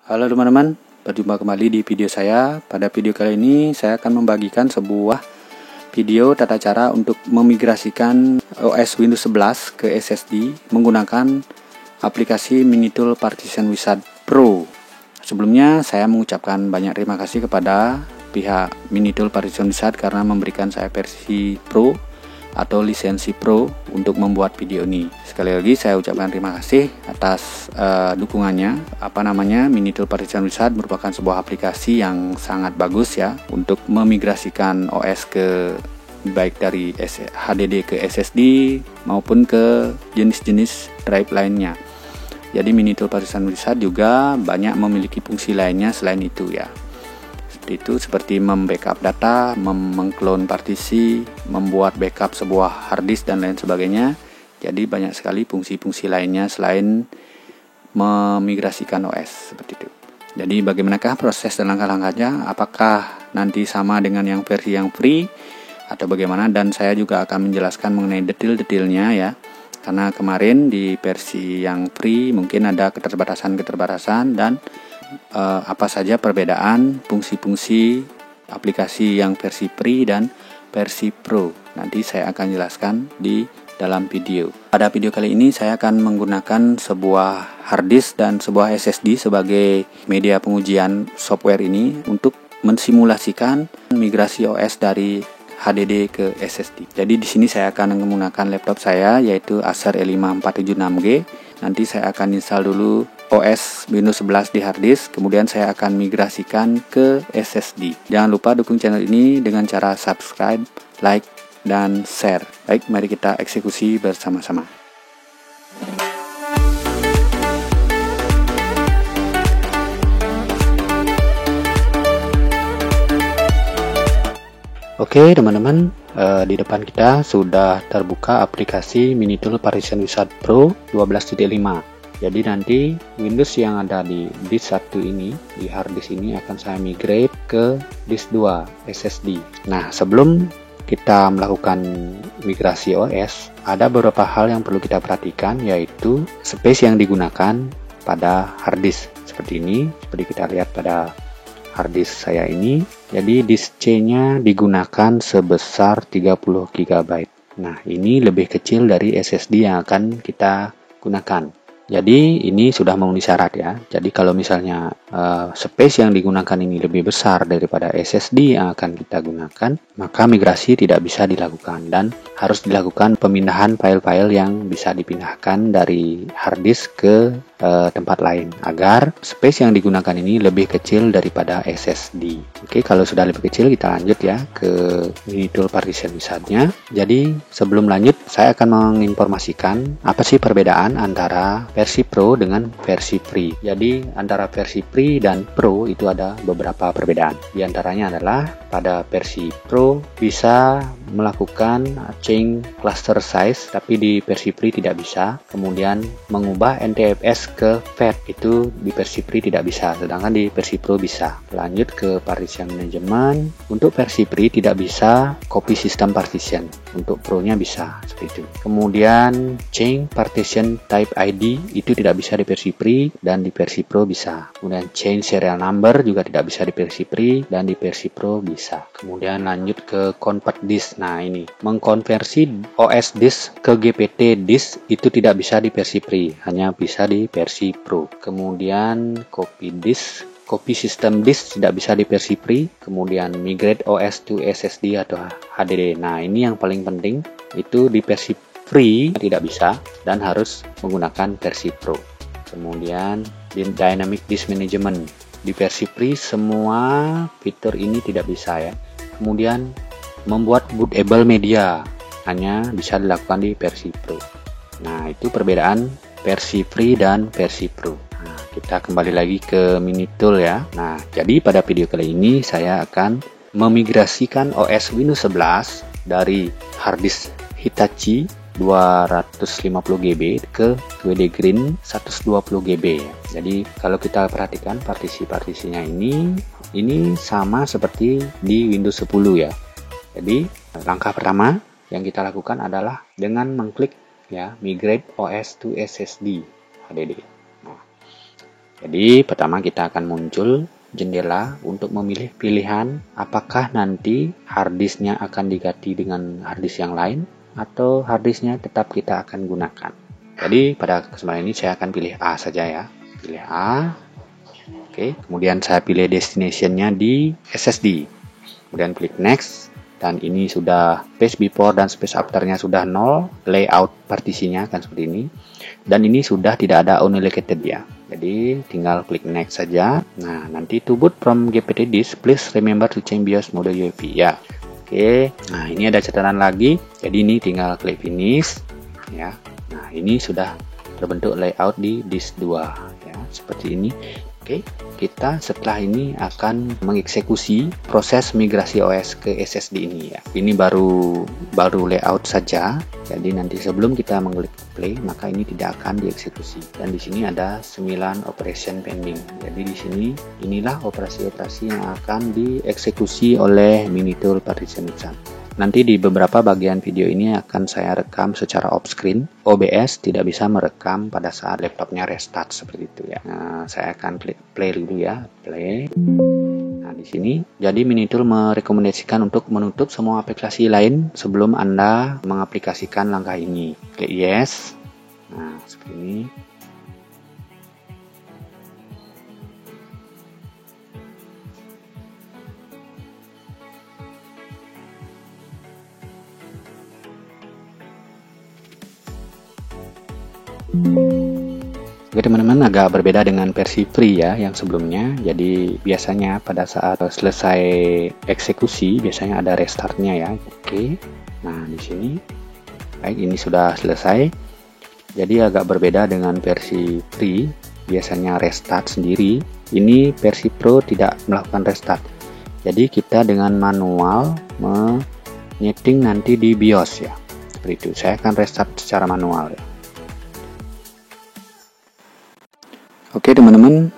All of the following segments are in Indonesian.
Halo teman-teman, berjumpa kembali di video saya. Pada video kali ini saya akan membagikan sebuah video tata cara untuk memigrasikan OS Windows 11 ke SSD menggunakan aplikasi Minitool Partition Wizard Pro. Sebelumnya saya mengucapkan banyak terima kasih kepada pihak Minitool Partition Wizard karena memberikan saya versi Pro atau lisensi Pro untuk membuat video ini. Sekali lagi saya ucapkan terima kasih atas dukungannya. Minitool Partition Wizard merupakan sebuah aplikasi yang sangat bagus ya untuk memigrasikan OS ke baik dari HDD ke SSD maupun ke jenis-jenis drive lainnya. Jadi Minitool Partition Wizard juga banyak memiliki fungsi lainnya selain itu ya. Itu seperti membackup data, mengclone partisi, membuat backup sebuah hard disk dan lain sebagainya. Jadi banyak sekali fungsi-fungsi lainnya selain memigrasikan OS seperti itu. Jadi bagaimanakah proses dan langkah-langkahnya? Apakah nanti sama dengan yang versi yang free atau bagaimana? Dan saya juga akan menjelaskan mengenai detail-detailnya ya. Karena kemarin di versi yang free mungkin ada keterbatasan dan apa saja perbedaan fungsi-fungsi aplikasi yang versi free dan versi pro. Nanti saya akan jelaskan di dalam video. Pada video kali ini saya akan menggunakan sebuah hard disk dan sebuah SSD sebagai media pengujian software ini untuk mensimulasikan migrasi OS dari HDD ke SSD. Jadi di sini saya akan menggunakan laptop saya yaitu Acer E5476G. Nanti saya akan install dulu OS Windows 11 di hard disk, kemudian saya akan migrasikan ke SSD. Jangan lupa dukung channel ini dengan cara subscribe, like, dan share. Baik, mari kita eksekusi bersama-sama. Oke teman-teman, di depan kita sudah terbuka aplikasi Minitool Partition Wizard Pro 12.5. Jadi nanti Windows yang ada di disk 1 ini, di hard disk ini akan saya migrate ke disk 2 SSD. Nah, sebelum kita melakukan migrasi OS, ada beberapa hal yang perlu kita perhatikan, yaitu space yang digunakan pada hard disk seperti ini, seperti kita lihat pada hard disk saya ini. Jadi disk C-nya digunakan sebesar 30 GB. Nah, ini lebih kecil dari SSD yang akan kita gunakan. Jadi ini sudah memenuhi syarat ya. Jadi kalau misalnya space yang digunakan ini lebih besar daripada SSD yang akan kita gunakan, maka migrasi tidak bisa dilakukan dan harus dilakukan pemindahan file-file yang bisa dipindahkan dari hard disk ke tempat lain agar space yang digunakan ini lebih kecil daripada SSD. Oke, kalau sudah lebih kecil kita lanjut ya ke Minitool Partition Wizard-nya. Jadi sebelum lanjut saya akan menginformasikan apa sih perbedaan antara versi Pro dengan versi Free. Jadi antara versi Free dan Pro itu ada beberapa perbedaan. Di antaranya adalah pada versi Pro bisa melakukan change cluster size, tapi di versi Free tidak bisa. Kemudian mengubah NTFS ke FAT itu di versi Free tidak bisa, sedangkan di versi Pro bisa. Lanjut ke partition management. Untuk versi Free tidak bisa copy system partition, untuk Pro-nya bisa seperti itu. Kemudian change partition type ID itu tidak bisa di versi Free dan di versi Pro bisa. Kemudian change serial number juga tidak bisa di versi Free dan di versi Pro bisa. Kemudian lanjut ke convert disk. Nah, ini mengkonversi OS disk ke GPT disk itu tidak bisa di versi Free, hanya bisa di versi Pro. Kemudian copy system disk tidak bisa di versi Free. Kemudian migrate OS to SSD atau HDD. Nah, ini yang paling penting, itu di versi Free tidak bisa dan harus menggunakan versi Pro. Kemudian dynamic disk management di versi Free semua fitur ini tidak bisa ya. Kemudian membuat bootable media hanya bisa dilakukan di versi Pro. Nah, itu perbedaan versi Free dan versi Pro. Nah, kita kembali lagi ke Minitool ya. Nah, jadi pada video kali ini saya akan memigrasikan OS Windows 11 dari hard disk Hitachi 250 GB ke WD Green 120 GB. Jadi kalau kita perhatikan partisi-partisinya ini sama seperti di Windows 10 ya. Jadi langkah pertama yang kita lakukan adalah dengan mengklik ya migrate OS to SSD HDD. Nah, Jadi pertama kita akan muncul jendela untuk memilih pilihan apakah nanti harddisknya akan diganti dengan harddisk yang lain atau harddisknya tetap kita akan gunakan. Jadi pada kesempatan ini saya akan pilih A saja ya. Pilih A. Oke, kemudian saya pilih destination-nya di SSD. Kemudian klik next. Dan ini sudah space before dan space after-nya sudah 0. Layout partisinya akan seperti ini. Dan ini sudah tidak ada unallocated ya. Jadi tinggal klik next saja. Nah, nanti to boot from GPT disk, please remember to change BIOS mode UEFI ya. Oke, nah ini ada catatan lagi. Jadi ini tinggal klik finish ya. Nah, ini sudah terbentuk layout di disk 2 ya, seperti ini. Oke, kita setelah ini akan mengeksekusi proses migrasi OS ke SSD ini ya. Ini baru layout saja. Jadi nanti sebelum kita mengklik play, maka ini tidak akan dieksekusi. Dan di sini ada 9 operation pending. Jadi di sini inilah operasi-operasi yang akan dieksekusi oleh Minitool Partition Wizard. Nanti di beberapa bagian video ini akan saya rekam secara off-screen. OBS tidak bisa merekam pada saat laptopnya restart seperti itu ya. Nah, saya akan klik play dulu ya, play. Nah, di sini jadi Minitool merekomendasikan untuk menutup semua aplikasi lain sebelum Anda mengaplikasikan langkah ini. Klik yes. Nah, seperti ini. Oke teman-teman, agak berbeda dengan versi free ya yang sebelumnya. Jadi biasanya pada saat selesai eksekusi biasanya ada restartnya ya. Oke. Nah, di sini baik, ini sudah selesai. Jadi agak berbeda dengan versi free, biasanya restart sendiri. Ini versi pro tidak melakukan restart. Jadi kita dengan manual menyeting nanti di BIOS ya. Seperti itu. Saya akan restart secara manual ya. Oke teman-teman,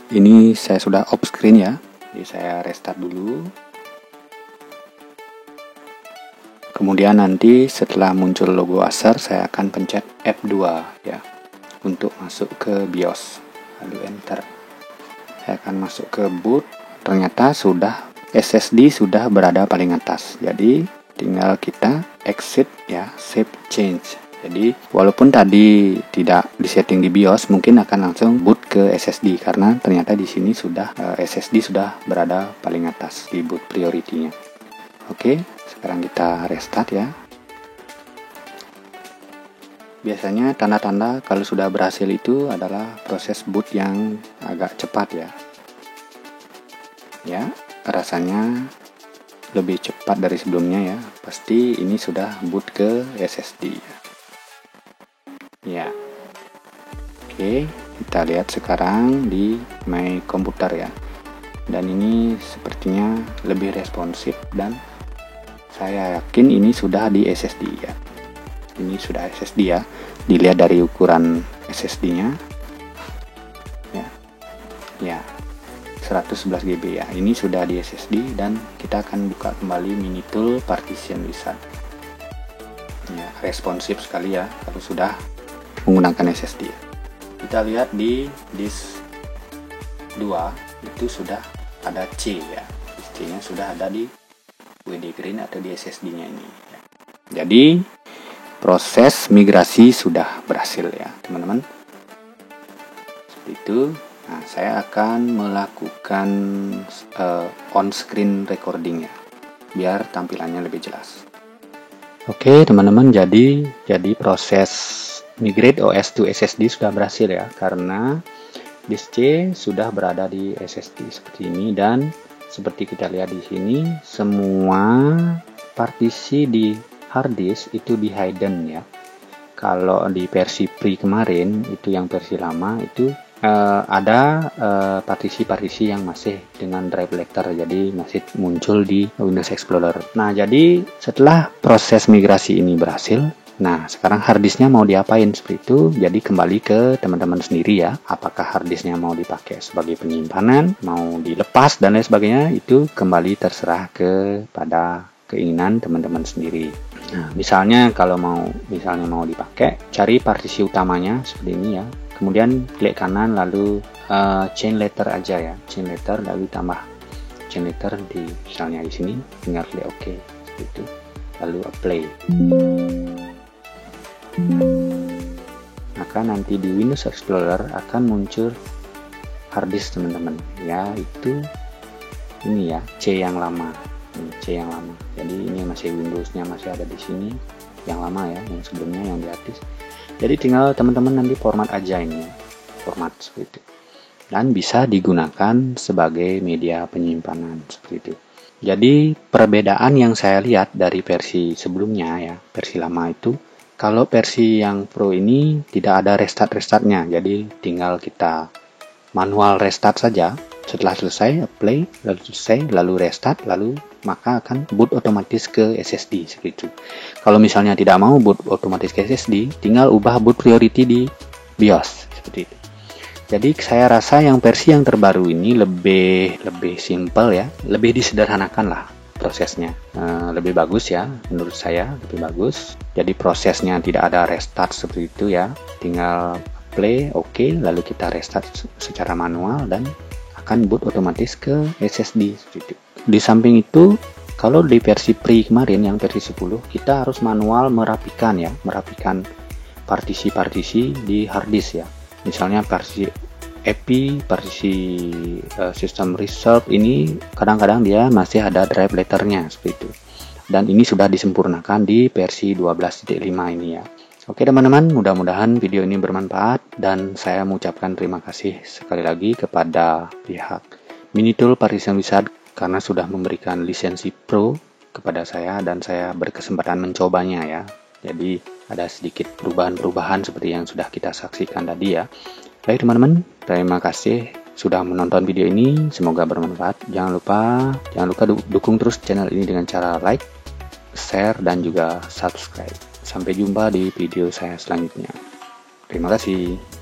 ini saya sudah off screen ya. Jadi saya restart dulu. Kemudian nanti setelah muncul logo Acer, saya akan pencet F2 ya untuk masuk ke BIOS. Lalu enter. Saya akan masuk ke boot. Ternyata sudah SSD sudah berada paling atas. Jadi tinggal kita exit ya, save change. Jadi walaupun tadi tidak disetting di BIOS, mungkin akan langsung boot ke SSD karena ternyata di sini sudah SSD sudah berada paling atas di boot priority-nya. Oke, sekarang kita restart ya. Biasanya tanda-tanda kalau sudah berhasil itu adalah proses boot yang agak cepat ya. Ya, rasanya lebih cepat dari sebelumnya ya. Pasti ini sudah boot ke SSD ya. Ya, oke, kita lihat sekarang di My Computer ya. Dan ini sepertinya lebih responsif dan saya yakin ini sudah di SSD ya. Ini sudah SSD ya. Dilihat dari ukuran SSD-nya. Ya, 111 GB ya. Ini sudah di SSD dan kita akan buka kembali Minitool Partition Wizard. Ya, responsif sekali ya kalau sudah menggunakan SSD. Kita lihat di disk 2 itu sudah ada C ya. C-nya sudah ada di WD Green atau di SSD-nya ini ya. Jadi proses migrasi sudah berhasil ya, teman-teman. Seperti itu. Nah, saya akan melakukan on-screen recording ya, biar tampilannya lebih jelas. Oke, teman-teman, jadi proses migrate OS to SSD sudah berhasil ya, karena disk C sudah berada di SSD seperti ini dan seperti kita lihat di sini semua partisi di hard disk itu di hidden ya. Kalau di versi free kemarin itu yang versi lama itu ada partisi-partisi yang masih dengan drive selector, jadi masih muncul di Windows Explorer. Nah, jadi setelah proses migrasi ini berhasil, nah sekarang harddisknya mau diapain seperti itu. Jadi kembali ke teman-teman sendiri ya, apakah harddisknya mau dipakai sebagai penyimpanan, mau dilepas dan lain sebagainya, itu kembali terserah kepada keinginan teman-teman sendiri. Nah, misalnya kalau mau dipakai, cari partisi utamanya seperti ini ya. kemudian klik kanan lalu change letter aja ya, change letter lalu tambah change letter di misalnya di sini, tinggal klik OK seperti itu, lalu apply. Maka nanti di Windows Explorer akan muncul harddisk teman-teman, yaitu ini ya, C yang lama. C yang lama. Jadi ini masih Windowsnya masih ada di sini, yang lama ya, yang sebelumnya yang di atas. Jadi tinggal teman-teman nanti format aja ini, format seperti itu. Dan bisa digunakan sebagai media penyimpanan seperti itu. Jadi perbedaan yang saya lihat dari versi sebelumnya ya, versi lama itu, kalau versi yang Pro ini tidak ada restart-restartnya. Jadi tinggal kita manual restart saja. Setelah selesai apply, lalu selesai, lalu restart, lalu maka akan boot otomatis ke SSD seperti itu. Kalau misalnya tidak mau boot otomatis ke SSD, tinggal ubah boot priority di BIOS seperti itu. Jadi saya rasa yang versi yang terbaru ini lebih simple ya, lebih disederhanakan lah prosesnya, lebih bagus ya menurut saya, lebih bagus. Jadi prosesnya tidak ada restart seperti itu ya, tinggal play OK, lalu kita restart secara manual dan akan boot otomatis ke SSD. Di samping itu, kalau di versi pre kemarin yang versi 10, kita harus manual merapikan partisi-partisi di harddisk ya. Misalnya partisi EPI, partisi system reserve ini kadang-kadang dia masih ada drive letternya seperti itu. Dan ini sudah disempurnakan di versi 12.5 ini ya. Oke teman-teman, mudah-mudahan video ini bermanfaat dan saya mengucapkan terima kasih sekali lagi kepada pihak Minitool Partition Wizard karena sudah memberikan lisensi Pro kepada saya dan saya berkesempatan mencobanya ya. Jadi ada sedikit perubahan-perubahan seperti yang sudah kita saksikan tadi ya. Baik teman-teman, terima kasih sudah menonton video ini, semoga bermanfaat. Jangan lupa dukung terus channel ini dengan cara like, share dan juga subscribe. Sampai jumpa di video saya selanjutnya. Terima kasih.